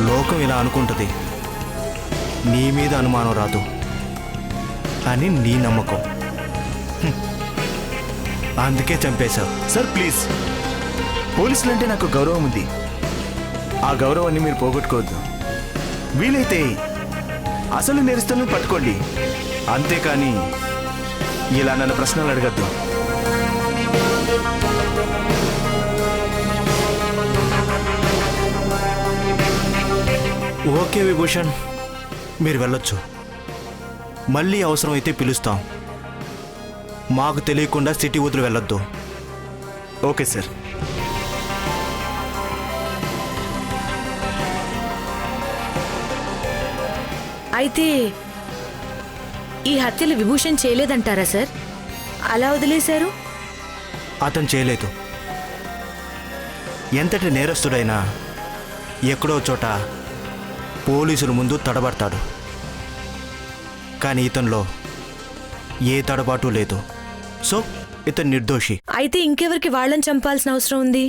లోకం ఇలా అనుకుంటుంది, నీ మీద అనుమానం రాదు అని నీ నమ్మకం. అందుకే చంపేశావు. సార్ ప్లీజ్, పోలీసులంటే నాకు గౌరవం ఉంది. ఆ గౌరవాన్ని మీరు పోగొట్టుకోవద్దు. వీలైతే అసలు నేరస్తులను పట్టుకోండి, అంతేకాని ఇలా నన్ను ప్రశ్నలు అడగద్దు. ఓకే విభూషణ్, మీరు వెళ్ళొచ్చు. మళ్ళీ అవసరమైతే పిలుస్తాం. మాకు తెలియకుండా సిటీ వదిలి వెళ్ళొద్దు. Okay sir. అయితే ఈ హత్యలు విభూషణ్ చేయలేదంటారా సార్? అలా వదిలేశారు? అతను చేయలేదు. ఎంతటి నేరస్తుడైనా ఎక్కడో చోట పోలీసుల ముందు తడబడతాడు. కానీ ఇతనిలో ఏ తడబాటు లేదు. సో ఇతను నిర్దోషి. అయితే ఇంకెవరికి వాళ్ళని చంపాల్సిన అవసరం ఉంది?